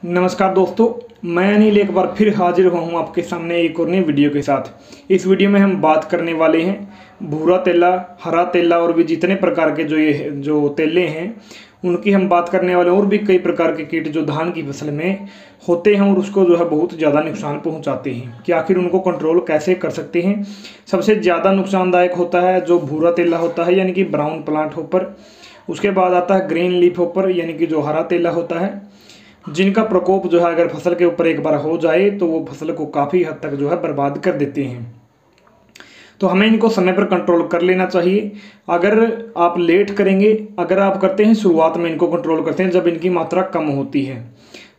नमस्कार दोस्तों, मैं अनिल एक बार फिर हाजिर हुआ हूँ आपके सामने एक और नई वीडियो के साथ। इस वीडियो में हम बात करने वाले हैं भूरा तेला, हरा तेला और भी जितने प्रकार के जो तेले हैं उनकी हम बात करने वाले। और भी कई प्रकार के कीट जो धान की फसल में होते हैं और उसको जो है बहुत ज़्यादा नुकसान पहुँचाते हैं कि आखिर उनको कंट्रोल कैसे कर सकते हैं। सबसे ज़्यादा नुकसानदायक होता है जो भूरा तेला होता है यानी कि ब्राउन प्लांट होपर। उसके बाद आता है ग्रीन लीफ होपर यानी कि जो हरा तेला होता है, जिनका प्रकोप जो है अगर फसल के ऊपर एक बार हो जाए तो वो फसल को काफ़ी हद तक जो है बर्बाद कर देते हैं। तो हमें इनको समय पर कंट्रोल कर लेना चाहिए। अगर आप लेट करेंगे, अगर आप करते हैं शुरुआत में इनको कंट्रोल करते हैं जब इनकी मात्रा कम होती है,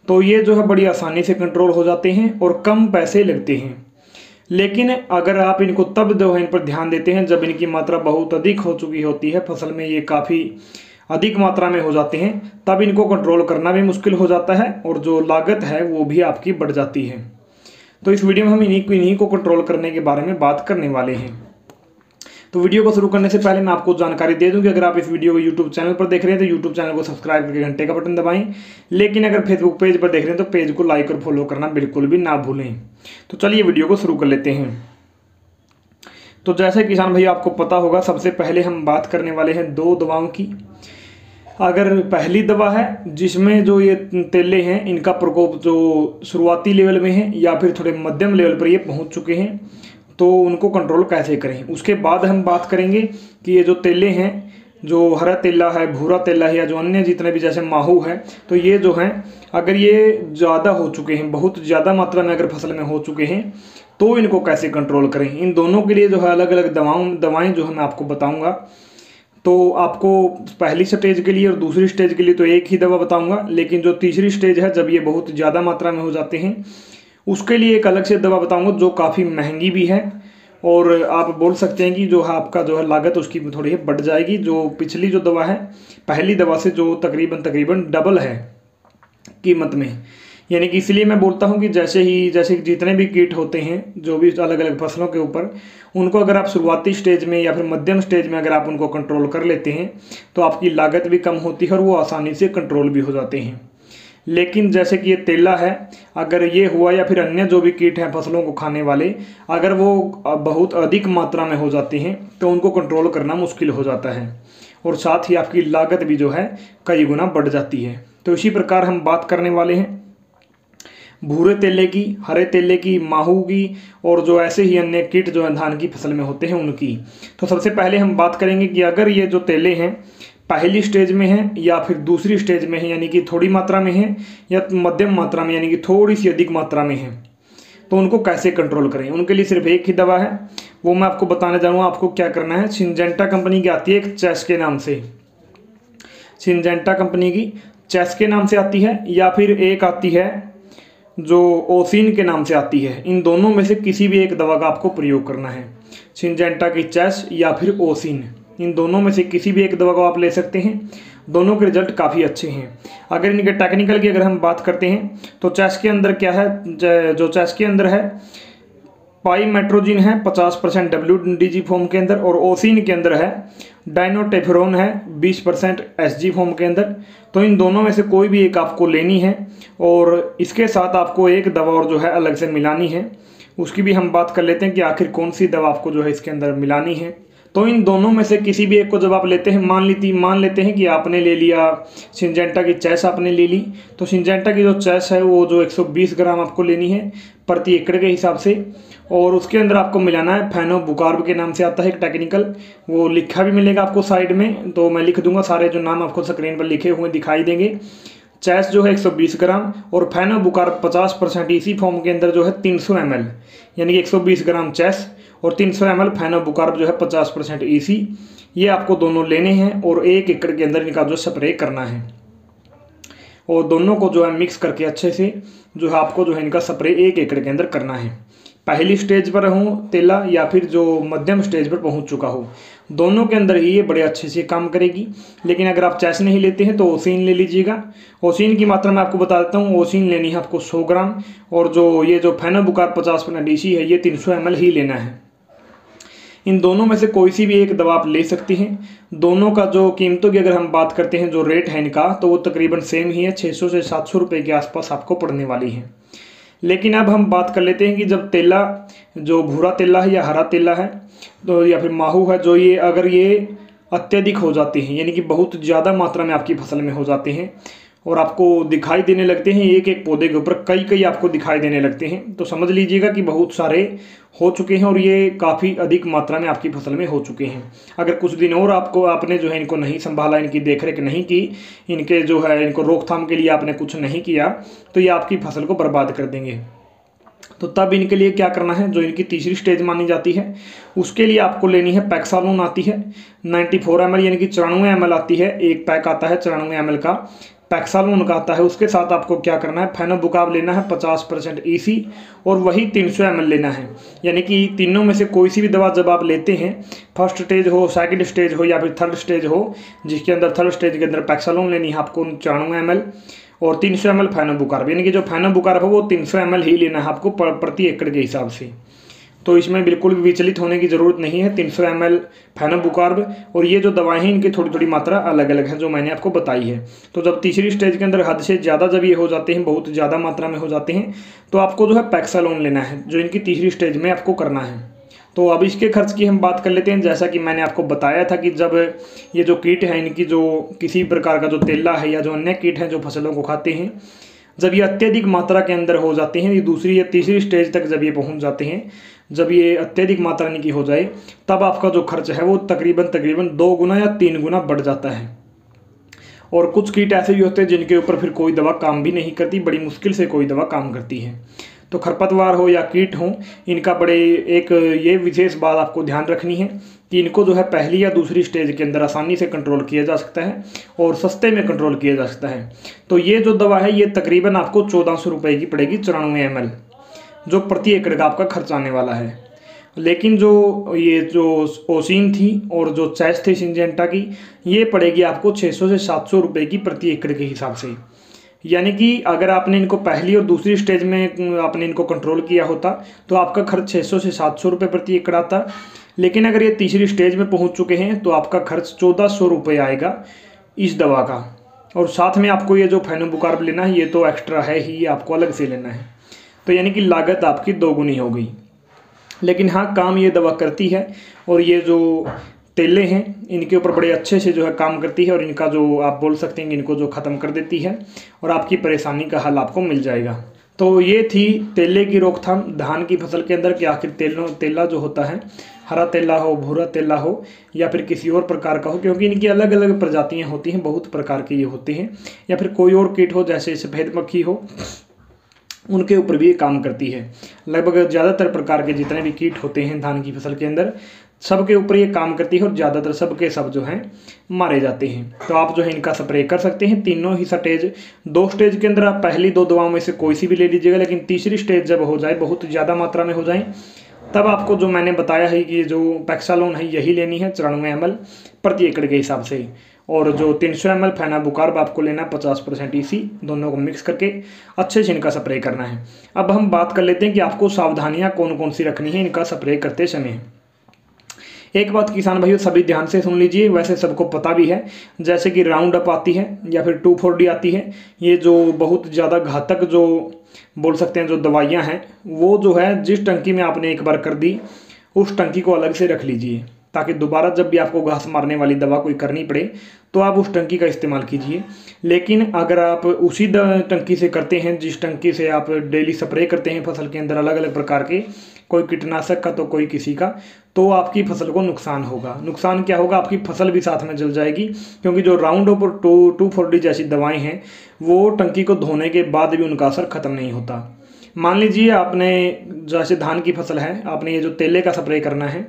तो ये जो है बड़ी आसानी से कंट्रोल हो जाते हैं और कम पैसे लगते हैं। लेकिन अगर आप इनको तब जो है इन पर ध्यान देते हैं जब इनकी मात्रा बहुत अधिक हो चुकी होती है, फसल में ये काफ़ी अधिक मात्रा में हो जाते हैं, तब इनको कंट्रोल करना भी मुश्किल हो जाता है और जो लागत है वो भी आपकी बढ़ जाती है। तो इस वीडियो में हम इन्हीं को कंट्रोल करने के बारे में बात करने वाले हैं। तो वीडियो को शुरू करने से पहले मैं आपको जानकारी दे दूं कि अगर आप इस वीडियो को यूट्यूब चैनल पर देख रहे हैं तो यूट्यूब चैनल को सब्सक्राइब करके घंटे का बटन दबाएं। लेकिन अगर फेसबुक पेज पर देख रहे हैं तो पेज को लाइक और फॉलो करना बिल्कुल भी ना भूलें। तो चलिए वीडियो को शुरू कर लेते हैं। तो जैसे किसान भाई आपको पता होगा, सबसे पहले हम बात करने वाले हैं दो दवाओं की। अगर पहली दवा है जिसमें जो ये तेले हैं इनका प्रकोप जो शुरुआती लेवल में है या फिर थोड़े मध्यम लेवल पर ये पहुंच चुके हैं, तो उनको कंट्रोल कैसे करें। उसके बाद हम बात करेंगे कि ये जो तेले हैं, जो हरा तेला है, भूरा तेला है या जो अन्य जितने भी जैसे माहू है, तो ये जो हैं अगर ये ज़्यादा हो चुके हैं, बहुत ज़्यादा मात्रा में अगर फसल में हो चुके हैं, तो इनको कैसे कंट्रोल करें। इन दोनों के लिए जो है अलग अलग दवाएँ जो है मैं आपको बताऊँगा। तो आपको पहली स्टेज के लिए और दूसरी स्टेज के लिए तो एक ही दवा बताऊंगा, लेकिन जो तीसरी स्टेज है जब ये बहुत ज़्यादा मात्रा में हो जाते हैं उसके लिए एक अलग से दवा बताऊंगा जो काफ़ी महंगी भी है। और आप बोल सकते हैं कि जो है आपका जो है लागत उसकी थोड़ी बढ़ जाएगी। जो पिछली जो दवा है पहली दवा से जो तकरीबन डबल है कीमत में। यानी कि इसलिए मैं बोलता हूं कि जैसे जितने भी कीट होते हैं जो भी अलग अलग फसलों के ऊपर, उनको अगर आप शुरुआती स्टेज में या फिर मध्यम स्टेज में अगर आप उनको कंट्रोल कर लेते हैं तो आपकी लागत भी कम होती है और वो आसानी से कंट्रोल भी हो जाते हैं। लेकिन जैसे कि ये तेला है, अगर ये हुआ या फिर अन्य जो भी कीट हैं फसलों को खाने वाले, अगर वो बहुत अधिक मात्रा में हो जाते हैं तो उनको कंट्रोल करना मुश्किल हो जाता है और साथ ही आपकी लागत भी जो है कई गुना बढ़ जाती है। तो इसी प्रकार हम बात करने वाले हैं भूरे तेले की, हरे तेले की, माहू की और जो ऐसे ही अन्य कीट जो है धान की फसल में होते हैं उनकी। तो सबसे पहले हम बात करेंगे कि अगर ये जो तेले हैं पहली स्टेज में हैं या फिर दूसरी स्टेज में हैं, यानी कि थोड़ी मात्रा में हैं या मध्यम मात्रा में यानी कि थोड़ी सी अधिक मात्रा में हैं, तो उनको कैसे कंट्रोल करें। उनके लिए सिर्फ एक ही दवा है, वो मैं आपको बताने जा रहा हूँ। आपको क्या करना है, सिंजेंटा कंपनी की आती है एक चेस के नाम से, सिंजेंटा कंपनी की चेस के नाम से आती है, या फिर एक आती है जो ओसिन के नाम से आती है। इन दोनों में से किसी भी एक दवा का आपको प्रयोग करना है, सिंजेंटा की चेस या फिर ओसिन। इन दोनों में से किसी भी एक दवा को आप ले सकते हैं, दोनों के रिजल्ट काफ़ी अच्छे हैं। अगर इनके टेक्निकल की अगर हम बात करते हैं तो चेस के अंदर क्या है, जो चेस के अंदर है पाईमेट्रोजिन है 50% WDG फॉर्म के अंदर, और ओसिन के अंदर है डाइनोटेफेरोन है 20% SG फॉर्म के अंदर। तो इन दोनों में से कोई भी एक आपको लेनी है और इसके साथ आपको एक दवा और जो है अलग से मिलानी है। उसकी भी हम बात कर लेते हैं कि आखिर कौन सी दवा आपको जो है इसके अंदर मिलानी है। तो इन दोनों में से किसी भी एक को जब आप लेते हैं, मान लेते हैं कि आपने ले लिया सिंजेंटा की चेस, आपने ले ली, तो सिंजेंटा की जो चेस है वो जो 120 ग्राम आपको लेनी है प्रति एकड़ के हिसाब से। और उसके अंदर आपको मिलाना है फेनोबुकारब के नाम से आता है एक टेक्निकल, वो लिखा भी मिलेगा आपको साइड में, तो मैं लिख दूंगा, सारे जो नाम आपको स्क्रीन पर लिखे हुए दिखाई देंगे। चेस जो है 120 ग्राम और फेनोबुकारब 50% इसी फॉर्म के अंदर जो है 300 ml, यानी कि 120 ग्राम चेस और 300 ml फेनोबुकारब जो है 50% इसी। ये आपको दोनों लेने हैं और 1 एकड़ के अंदर इनका जो स्प्रे करना है और दोनों को जो है मिक्स करके अच्छे से जो है आपको जो है इनका स्प्रे 1 एकड़ के अंदर करना है। पहली स्टेज पर हो तेला या फिर जो मध्यम स्टेज पर पहुंच चुका हो, दोनों के अंदर ही ये बड़े अच्छे से काम करेगी। लेकिन अगर आप चेस नहीं लेते हैं तो ओसिन ले लीजिएगा। ओसिन की मात्रा मैं आपको बता देता हूँ, ओसिन लेनी है आपको 100 ग्राम और जो फेनोबुकारब 50% DC है ये 300 ml ही लेना है। इन दोनों में से कोई सी भी एक दवा आप ले सकती हैं। दोनों का जो कीमतों की अगर हम बात करते हैं, जो रेट है इनका, तो वो तकरीबन सेम ही है, 600 से 700 रुपये के आसपास आपको पड़ने वाली है। लेकिन अब हम बात कर लेते हैं कि जब तेला, जो भूरा तेला है या हरा तेला है, तो या फिर माहू है, जो ये अगर ये अत्यधिक हो जाते हैं, यानी कि बहुत ज़्यादा मात्रा में आपकी फसल में हो जाते हैं और आपको दिखाई देने लगते हैं, एक एक पौधे के ऊपर कई कई आपको दिखाई देने लगते हैं, तो समझ लीजिएगा कि बहुत सारे हो चुके हैं और ये काफ़ी अधिक मात्रा में आपकी फसल में हो चुके हैं। अगर कुछ दिन और आपने जो है इनको नहीं संभाला, इनकी देखरेख नहीं की, इनके जो है इनको रोकथाम के लिए आपने कुछ नहीं किया, तो ये आपकी फसल को बर्बाद कर देंगे। तो तब इनके लिए क्या करना है, जो इनकी तीसरी स्टेज मानी जाती है, उसके लिए आपको लेनी है पैक्सालोन आती है 94 ml, यानी कि 94 ml आती है, एक पैक आता है 94 ml का, पैक्सालोन का आता है। उसके साथ आपको क्या करना है, फेनोबुकाब लेना है 50% EC और वही 300 ml लेना है। यानी कि तीनों में से कोई सी भी दवा जब आप लेते हैं, फर्स्ट स्टेज हो, सेकंड स्टेज हो या फिर थर्ड स्टेज हो, जिसके अंदर थर्ड स्टेज के अंदर पैक्सालोन लेनी है आपको 94 ml और 300 ml फेनोबुकारब, यानी कि जो फेनोबुकारब है वो 300 ml ही लेना है आपको प्रति एकड़ के हिसाब से। तो इसमें बिल्कुल भी विचलित होने की ज़रूरत नहीं है, 300 ml फेनोबुकारब। और ये जो दवाएं हैं इनकी थोड़ी थोड़ी मात्रा अलग अलग है, जो मैंने आपको बताई है। तो जब तीसरी स्टेज के अंदर हद से ज़्यादा जब ये हो जाते हैं, बहुत ज़्यादा मात्रा में हो जाते हैं, तो आपको जो है पैक्सालोन लेना है, जो इनकी तीसरी स्टेज में आपको करना है। तो अब इसके खर्च की हम बात कर लेते हैं। जैसा कि मैंने आपको बताया था कि जब ये जो कीट है, इनकी जो किसी प्रकार का जो तेला है या जो अन्य कीट हैं जो फसलों को खाते हैं, जब ये अत्यधिक मात्रा के अंदर हो जाते हैं, ये दूसरी या तीसरी स्टेज तक जब ये पहुंच जाते हैं, जब ये अत्यधिक मात्रा इनकी हो जाए, तब आपका जो खर्च है वो तकरीबन 2 गुना या 3 गुना बढ़ जाता है। और कुछ कीट ऐसे भी होते हैं जिनके ऊपर फिर कोई दवा काम भी नहीं करती, बड़ी मुश्किल से कोई दवा काम करती है। तो खरपतवार हो या कीट हो, इनका बड़े एक ये विशेष बात आपको ध्यान रखनी है कि इनको जो है पहली या दूसरी स्टेज के अंदर आसानी से कंट्रोल किया जा सकता है और सस्ते में कंट्रोल किया जा सकता है। तो ये जो दवा है ये तकरीबन आपको 1400 रुपये की पड़ेगी, 94 ml, जो प्रति एकड़ का आपका खर्च आने वाला है। लेकिन जो ये जो ओसिन थी और जो चैस थी सिंजेंटा की, ये पड़ेगी आपको 600 से 700 रुपये की प्रति एकड़ के हिसाब से। यानी कि अगर आपने इनको पहली और दूसरी स्टेज में आपने इनको कंट्रोल किया होता तो आपका खर्च 600 से 700 रुपये प्रति एकड़ आता। लेकिन अगर ये तीसरी स्टेज में पहुंच चुके हैं तो आपका खर्च 1400 रुपये आएगा इस दवा का। और साथ में आपको ये जो फेनोबुकारब लेना है ये तो एक्स्ट्रा है ही, आपको अलग से लेना है। तो यानी कि लागत आपकी 2 गुनी हो गई। लेकिन हाँ, काम ये दवा करती है और ये जो तेले हैं इनके ऊपर बड़े अच्छे से जो है काम करती है और इनका जो आप बोल सकते हैं कि इनको जो ख़त्म कर देती है और आपकी परेशानी का हल आपको मिल जाएगा। तो ये थी तेले की रोकथाम धान की फसल के अंदर कि आखिर तेला जो होता है, हरा तेला हो, भूरा तेला हो या फिर किसी और प्रकार का हो, क्योंकि इनकी अलग अलग प्रजातियाँ होती हैं, बहुत प्रकार के ये होते हैं, या फिर कोई और कीट हो जैसे सफ़ेद मक्खी हो, उनके ऊपर भी ये काम करती है। लगभग ज़्यादातर प्रकार के जितने भी कीट होते हैं धान की फसल के अंदर, सबके ऊपर ये काम करती है और ज़्यादातर सब के सब जो हैं मारे जाते हैं। तो आप जो है इनका स्प्रे कर सकते हैं तीनों ही स्टेज। 2 स्टेज के अंदर आप पहली 2 दवाओं में से कोई सी भी ले लीजिएगा, लेकिन तीसरी स्टेज जब हो जाए, बहुत ज़्यादा मात्रा में हो जाए, तब आपको जो मैंने बताया है कि जो पैक्सालोन है यही लेनी है 94 ml प्रति एकड़ के हिसाब से। और जो 300 ml फेनोबुकारब आपको लेना 50% EC, दोनों को मिक्स करके अच्छे से इनका स्प्रे करना है। अब हम बात कर लेते हैं कि आपको सावधानियां कौन कौन सी रखनी है इनका स्प्रे करते समय। एक बात किसान भाइयों सभी ध्यान से सुन लीजिए, वैसे सबको पता भी है, जैसे कि राउंड अप आती है या फिर 2,4-D आती है, ये जो बहुत ज़्यादा घातक जो बोल सकते हैं जो दवाइयाँ हैं, वो जो है जिस टंकी में आपने एक बार कर दी उस टंकी को अलग से रख लीजिए, ताकि दोबारा जब भी आपको घास मारने वाली दवा कोई करनी पड़े तो आप उस टंकी का इस्तेमाल कीजिए। लेकिन अगर आप उसी टंकी से करते हैं जिस टंकी से आप डेली स्प्रे करते हैं फसल के अंदर अलग अलग प्रकार के, कोई कीटनाशक का तो कोई किसी का, तो आपकी फसल को नुकसान होगा। नुकसान क्या होगा, आपकी फसल भी साथ में जल जाएगी, क्योंकि जो राउंड अप और 2,4-D जैसी दवाएं हैं वो टंकी को धोने के बाद भी उनका असर खत्म नहीं होता। मान लीजिए आपने जैसे धान की फसल है, आपने ये जो तेले का स्प्रे करना है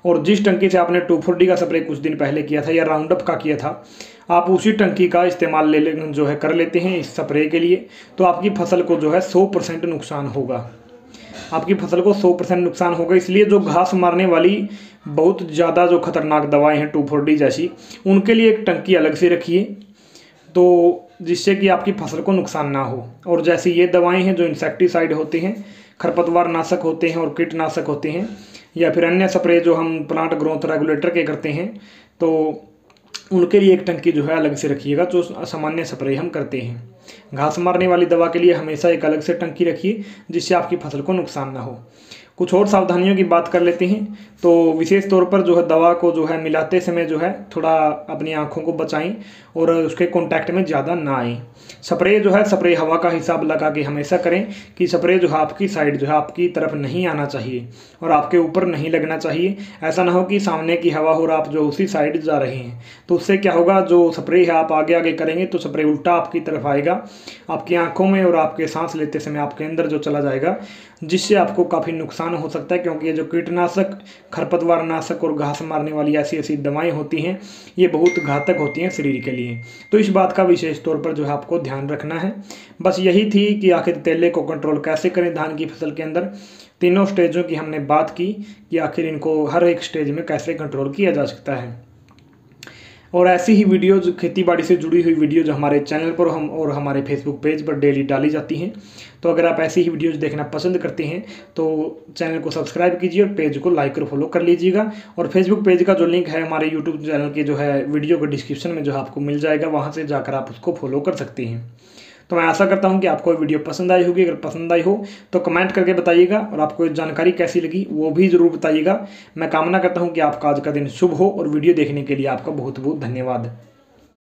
और जिस टंकी से आपने 2,4-D का स्प्रे कुछ दिन पहले किया था या राउंड अप का किया था, आप उसी टंकी का इस्तेमाल जो है कर लेते हैं इस स्प्रे के लिए, तो आपकी फसल को जो है 100% नुकसान होगा। आपकी फसल को 100% नुकसान होगा। इसलिए जो घास मारने वाली बहुत ज़्यादा जो खतरनाक दवाएं हैं 2,4-D जैसी, उनके लिए एक टंकी अलग से रखिए। तो जिससे कि आपकी फसल को नुकसान ना हो। और जैसे ये दवाएं हैं जो इंसेक्टिसाइड होते हैं, खरपतवार नाशक होते हैं और कीटनाशक होते हैं, या फिर अन्य स्प्रे जो हम प्लांट ग्रोथ रेगुलेटर के करते हैं, तो उनके लिए एक टंकी जो है अलग से रखिएगा। जो सामान्य स्प्रे हम करते हैं, घास मारने वाली दवा के लिए हमेशा एक अलग से टंकी रखिए जिससे आपकी फसल को नुकसान ना हो। कुछ और सावधानियों की बात कर लेते हैं। तो विशेष तौर पर जो है दवा को जो है मिलाते समय जो है थोड़ा अपनी आंखों को बचाएं और उसके कांटेक्ट में ज़्यादा ना आए। स्प्रे जो है स्प्रे हवा का हिसाब लगा के हमेशा करें कि स्प्रे जो है आपकी साइड जो है आपकी तरफ नहीं आना चाहिए और आपके ऊपर नहीं लगना चाहिए। ऐसा ना हो कि सामने की हवा हो और आप जो उसी साइड जा रहे हैं, तो उससे क्या होगा, जो स्प्रे है आप आगे आगे करेंगे तो स्प्रे उल्टा आपकी तरफ आएगा, आपकी आंखों में और आपके सांस लेते समय आपके अंदर जो चला जाएगा, जिससे आपको काफ़ी नुकसान हो सकता है। क्योंकि ये जो कीटनाशक, खरपतवार नाशक और घास मारने वाली ऐसी ऐसी दवाएं होती हैं, ये बहुत घातक होती हैं शरीर के लिए। तो इस बात का विशेष तौर पर जो है आपको ध्यान रखना है। बस यही थी कि आखिर तेले को कंट्रोल कैसे करें धान की फसल के अंदर। तीनों स्टेजों की हमने बात की कि आखिर इनको हर एक स्टेज में कैसे कंट्रोल किया जा सकता है। और ऐसी ही वीडियोज़, खेती बाड़ी से जुड़ी हुई वीडियोज़ हमारे चैनल पर हम और हमारे फेसबुक पेज पर डेली डाली जाती हैं। तो अगर आप ऐसी ही वीडियोज़ देखना पसंद करते हैं तो चैनल को सब्सक्राइब कीजिए और पेज को लाइक और फॉलो कर लीजिएगा। और फेसबुक पेज का जो लिंक है हमारे यूट्यूब चैनल के जो है वीडियो के डिस्क्रिप्शन में जो है आपको मिल जाएगा, वहाँ से जाकर आप उसको फॉलो कर सकते हैं। तो मैं आशा करता हूं कि आपको वीडियो पसंद आई होगी। अगर पसंद आई हो तो कमेंट करके बताइएगा और आपको जानकारी कैसी लगी वो भी ज़रूर बताइएगा। मैं कामना करता हूं कि आपका आज का दिन शुभ हो और वीडियो देखने के लिए आपका बहुत बहुत धन्यवाद।